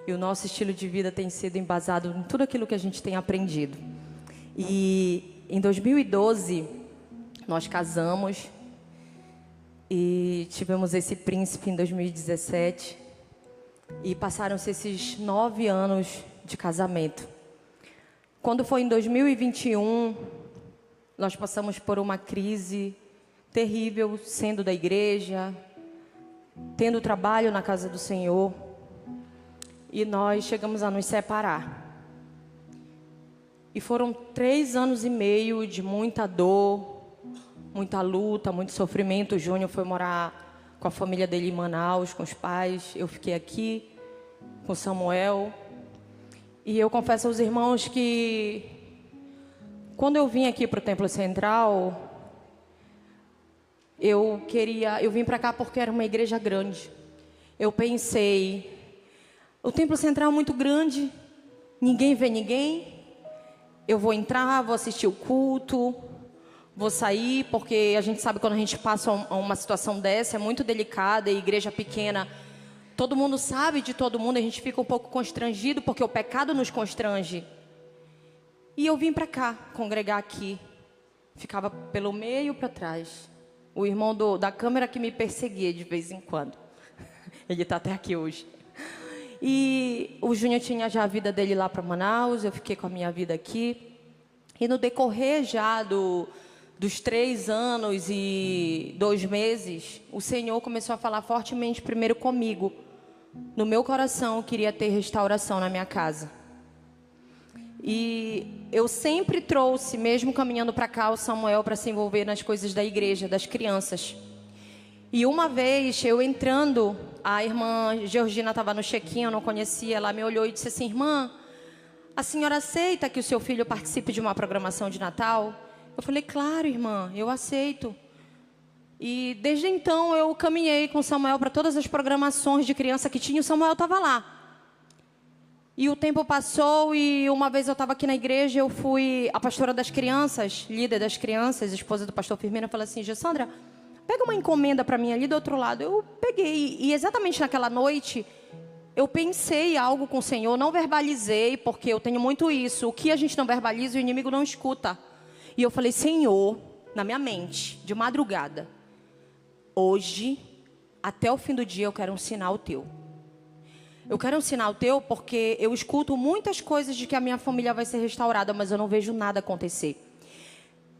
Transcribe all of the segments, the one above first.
E o nosso estilo de vida tem sido embasado em tudo aquilo que a gente tem aprendido. E em 2012, nós casamos e tivemos esse príncipe em 2017. E passaram-se esses 9 anos de casamento. Quando foi em 2021, nós passamos por uma crise terrível, sendo da igreja, tendo trabalho na casa do Senhor. E nós chegamos a nos separar. E foram 3 anos e meio de muita dor, muita luta, muito sofrimento. O Júnior foi morar com a família dele em Manaus, com os pais. Eu fiquei aqui com Samuel. E eu confesso aos irmãos que quando eu vim aqui para o Templo Central, eu vim para cá porque era uma igreja grande. Eu pensei, o Templo Central é muito grande, ninguém vê ninguém. Eu vou entrar, vou assistir o culto, vou sair, porque a gente sabe quando a gente passa uma situação dessa, é muito delicada, e igreja pequena, todo mundo sabe de todo mundo, a gente fica um pouco constrangido, porque o pecado nos constrange. E eu vim para cá, congregar aqui. Ficava pelo meio para trás. O irmão da câmera que me perseguia de vez em quando. Ele está até aqui hoje. E o Júnior tinha já a vida dele lá para Manaus, eu fiquei com a minha vida aqui. E no decorrer já dos 3 anos e 2 meses, o Senhor começou a falar fortemente primeiro comigo. No meu coração, eu queria ter restauração na minha casa. E eu sempre trouxe, mesmo caminhando para cá, o Samuel para se envolver nas coisas da igreja, das crianças. E uma vez, eu entrando, a irmã Georgina estava no check-in, eu não conhecia, ela me olhou e disse assim: irmã, a senhora aceita que o seu filho participe de uma programação de Natal? Eu falei: claro, irmã, eu aceito. E desde então eu caminhei com o Samuel para todas as programações de criança que tinha, o Samuel estava lá. E o tempo passou e uma vez eu estava aqui na igreja, eu fui a pastora das crianças, líder das crianças, esposa do pastor Firmino, falou assim: Gessandra, pega uma encomenda para mim ali do outro lado. Eu peguei e exatamente naquela noite eu pensei algo com o Senhor, não verbalizei, porque eu tenho muito isso, o que a gente não verbaliza o inimigo não escuta. E eu falei: Senhor, na minha mente, de madrugada, hoje, até o fim do dia eu quero um sinal teu. Eu quero um sinal teu porque eu escuto muitas coisas de que a minha família vai ser restaurada, mas eu não vejo nada acontecer.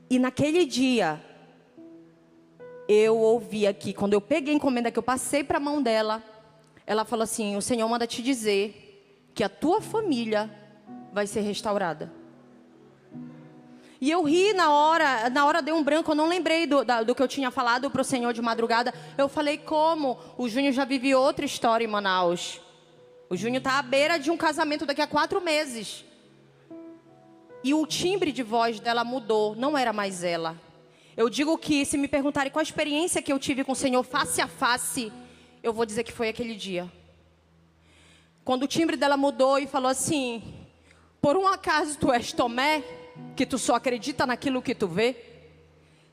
E naquele dia, eu ouvi aqui, quando eu peguei a encomenda que eu passei para a mão dela, ela falou assim: o Senhor manda te dizer que a tua família vai ser restaurada. E eu ri na hora deu um branco, eu não lembrei do que eu tinha falado para o Senhor de madrugada. Eu falei: como? O Júnior já vive outra história em Manaus. O Júnior está à beira de um casamento daqui a 4 meses. E o timbre de voz dela mudou, não era mais ela. Eu digo que se me perguntarem qual a experiência que eu tive com o Senhor face a face, eu vou dizer que foi aquele dia. Quando o timbre dela mudou e falou assim: por um acaso tu és Tomé, que tu só acredita naquilo que tu vê?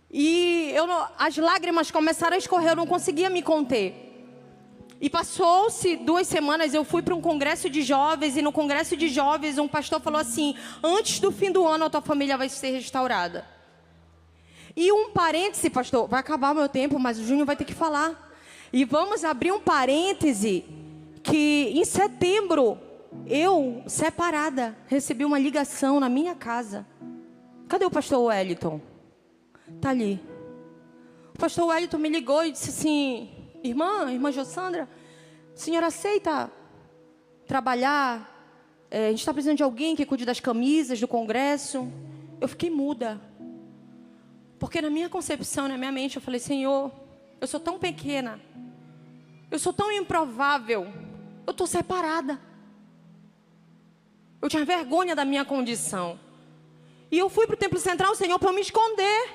E as lágrimas começaram a escorrer, eu não conseguia me conter. E passou-se 2 semanas, eu fui para um congresso de jovens, e no congresso de jovens um pastor falou assim: antes do fim do ano a tua família vai ser restaurada. E um parêntese, pastor, vai acabar o meu tempo, mas o Júnior vai ter que falar. E vamos abrir um parêntese, que em setembro, eu, separada, recebi uma ligação na minha casa. Cadê o pastor Wellington? Está ali. O pastor Wellington me ligou e disse assim: irmã Jossandra, a senhora aceita trabalhar? A gente está precisando de alguém que cuide das camisas do congresso. Eu fiquei muda. Porque na minha concepção, na minha mente, eu falei: Senhor, eu sou tão pequena, eu sou tão improvável, eu estou separada. Eu tinha vergonha da minha condição. E eu fui para o Templo Central, Senhor, para eu me esconder.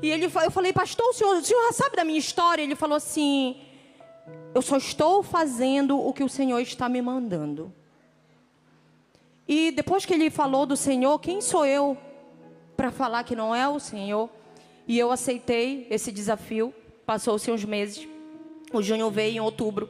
E eu falei: pastor, o senhor já sabe da minha história? Ele falou assim: eu só estou fazendo o que o Senhor está me mandando. E depois que ele falou do Senhor, quem sou eu para falar que não é o Senhor? E eu aceitei esse desafio. Passou-se uns meses. O Júnior veio em outubro.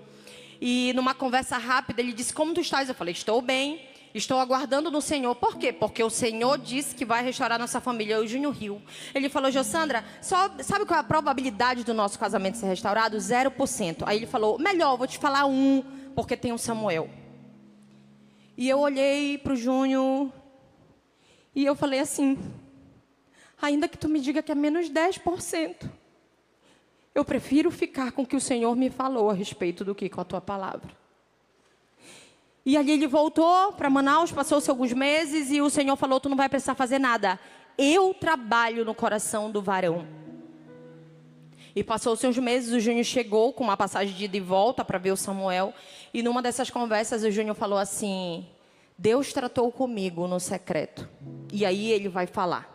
E numa conversa rápida, ele disse, como tu estás? Eu falei, estou bem, estou aguardando no Senhor. Por quê? Porque o Senhor disse que vai restaurar nossa família. Eu e o Júnior riu. Ele falou, Jossandra, sabe qual é a probabilidade do nosso casamento ser restaurado? 0%. Aí ele falou, melhor, vou te falar 1, porque tem o Samuel. E eu olhei para o Júnior e eu falei assim, ainda que tu me diga que é menos 10%, eu prefiro ficar com o que o Senhor me falou a respeito do que com a tua palavra. E ali ele voltou para Manaus, passou-se alguns meses e o Senhor falou, tu não vai precisar fazer nada. Eu trabalho no coração do varão. E passou-se uns meses, o Júnior chegou com uma passagem de ida e volta para ver o Samuel. E numa dessas conversas o Júnior falou assim, Deus tratou comigo no secreto. E aí ele vai falar.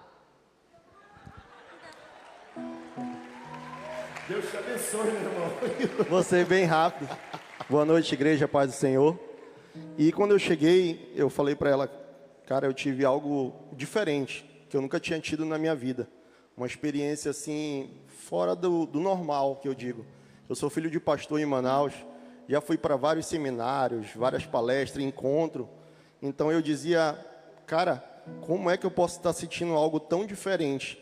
Deus te abençoe, meu irmão. Você bem rápido. Boa noite, igreja, paz do Senhor. E quando eu cheguei, eu falei para ela, cara, eu tive algo diferente, que eu nunca tinha tido na minha vida. Uma experiência assim, fora do normal, que eu digo. Eu sou filho de pastor em Manaus, já fui para vários seminários, várias palestras, encontros. Então eu dizia, cara, como é que eu posso estar sentindo algo tão diferente?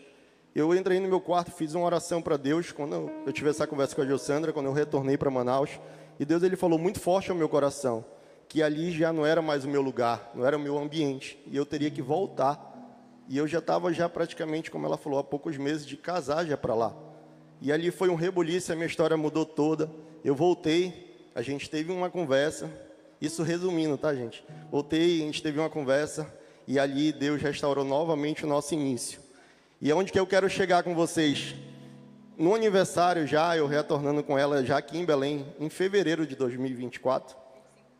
Eu entrei no meu quarto, fiz uma oração para Deus, quando eu tive essa conversa com a Jossandra, quando eu retornei para Manaus. E Deus ele falou muito forte ao meu coração, que ali já não era mais o meu lugar, não era o meu ambiente, e eu teria que voltar. E eu já estava praticamente, como ela falou, há poucos meses de casar já para lá. E ali foi um rebuliço, a minha história mudou toda. Eu voltei, a gente teve uma conversa, isso resumindo, tá, gente? Voltei, a gente teve uma conversa, e ali Deus restaurou novamente o nosso início. E aonde que eu quero chegar com vocês? No aniversário já, eu retornando com ela já aqui em Belém, em fevereiro de 2024,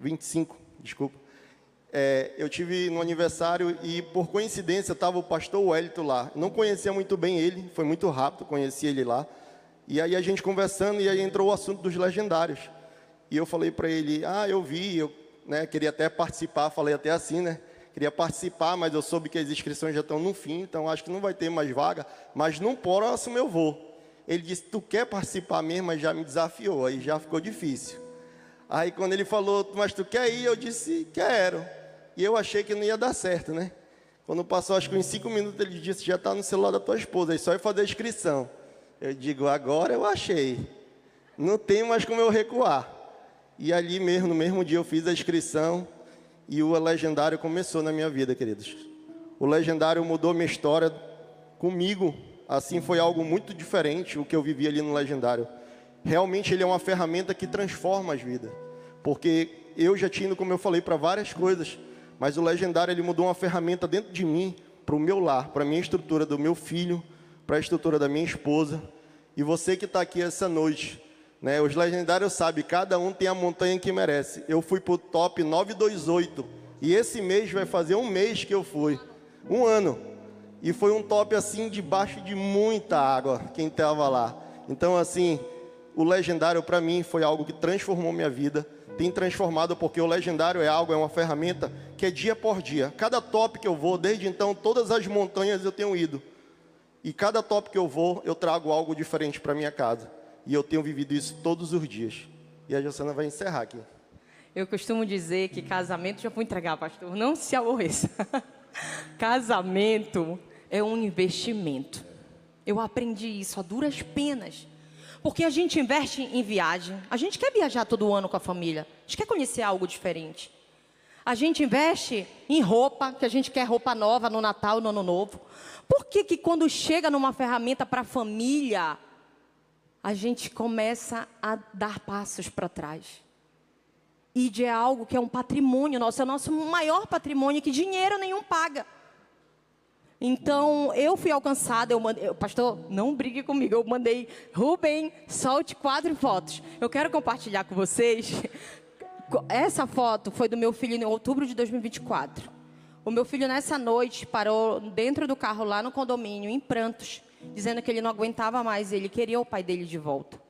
25, desculpa. Eu tive no aniversário e por coincidência estava o pastor Wellington lá. Não conhecia muito bem ele, foi muito rápido, conheci ele lá. E aí a gente conversando e aí entrou o assunto dos legendários. E eu falei para ele, eu vi, eu queria até participar, falei até assim, né? Queria participar, mas eu soube que as inscrições já estão no fim, então acho que não vai ter mais vaga, mas no próximo eu vou. Ele disse, tu quer participar mesmo? Mas já me desafiou, aí já ficou difícil. Aí quando ele falou, mas tu quer ir? Eu disse, quero. E eu achei que não ia dar certo, né? Quando passou, acho que uns 5 minutos, ele disse, já está no celular da tua esposa, aí só ia fazer a inscrição. Eu digo, agora eu achei. Não tem mais como eu recuar. E ali mesmo, no mesmo dia, eu fiz a inscrição e o Legendário começou na minha vida, queridos. O Legendário mudou minha história comigo. Assim, foi algo muito diferente o que eu vivi ali no Legendário. Realmente, ele é uma ferramenta que transforma as vidas. Porque eu já tinha ido, como eu falei, para várias coisas. Mas o Legendário, ele mudou uma ferramenta dentro de mim, para o meu lar, para a minha estrutura do meu filho, para a estrutura da minha esposa. E você que está aqui essa noite, né, os Legendários sabem, cada um tem a montanha que merece. Eu fui para o top 928. E esse mês vai fazer um mês que eu fui. 1 ano. E foi um top assim, debaixo de muita água, quem estava lá. Então, assim, o Legendário para mim foi algo que transformou minha vida. Tem transformado porque o Legendário é uma ferramenta que é dia por dia. Cada top que eu vou, desde então, todas as montanhas eu tenho ido. E cada top que eu vou, eu trago algo diferente para minha casa. E eu tenho vivido isso todos os dias. E a Jossana vai encerrar aqui. Eu costumo dizer que casamento, já vou entregar, pastor, não se aborreça. Casamento é um investimento. Eu aprendi isso a duras penas. Porque a gente investe em viagem. A gente quer viajar todo ano com a família. A gente quer conhecer algo diferente. A gente investe em roupa, que a gente quer roupa nova no Natal, no Ano Novo. Por que que quando chega numa ferramenta para a família, a gente começa a dar passos para trás? ID é algo que é um patrimônio nosso, é o nosso maior patrimônio, que dinheiro nenhum paga. Então, eu fui alcançada, pastor, não brigue comigo, eu mandei, Rubem, solte 4 fotos. Eu quero compartilhar com vocês. Essa foto foi do meu filho em outubro de 2024. O meu filho, nessa noite, parou dentro do carro lá no condomínio, em prantos, dizendo que ele não aguentava mais, ele queria o pai dele de volta.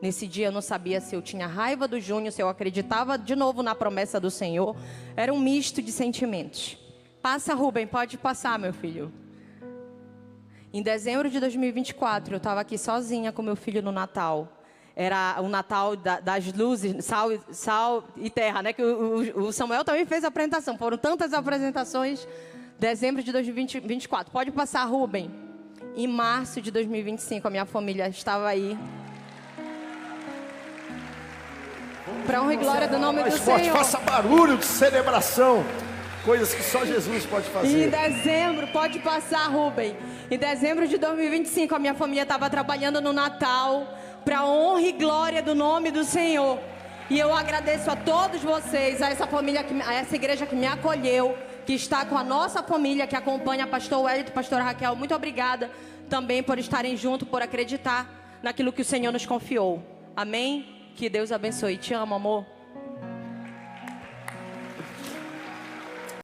Nesse dia eu não sabia se eu tinha raiva do Júnior, se eu acreditava de novo na promessa do Senhor. Era um misto de sentimentos. Passa, Rubem, pode passar, meu filho. Em dezembro de 2024, eu estava aqui sozinha com meu filho no Natal. era o Natal das luzes, sal e terra, né? Que o Samuel também fez a apresentação. Foram tantas apresentações. Dezembro de 2024. Pode passar, Rubem. Em março de 2025, a minha família estava aí. Para honra e glória do nome do Senhor. Faça barulho de celebração. Coisas que só Jesus pode fazer. Em dezembro, pode passar, Rubem. Em dezembro de 2025, a minha família estava trabalhando no Natal. Para honra e glória do nome do Senhor. E eu agradeço a todos vocês, a essa família, a essa igreja que me acolheu, que está com a nossa família, que acompanha pastor Wellington e pastora Raquel. Muito obrigada também por estarem juntos, por acreditar naquilo que o Senhor nos confiou. Amém? Que Deus abençoe. Te amo, amor.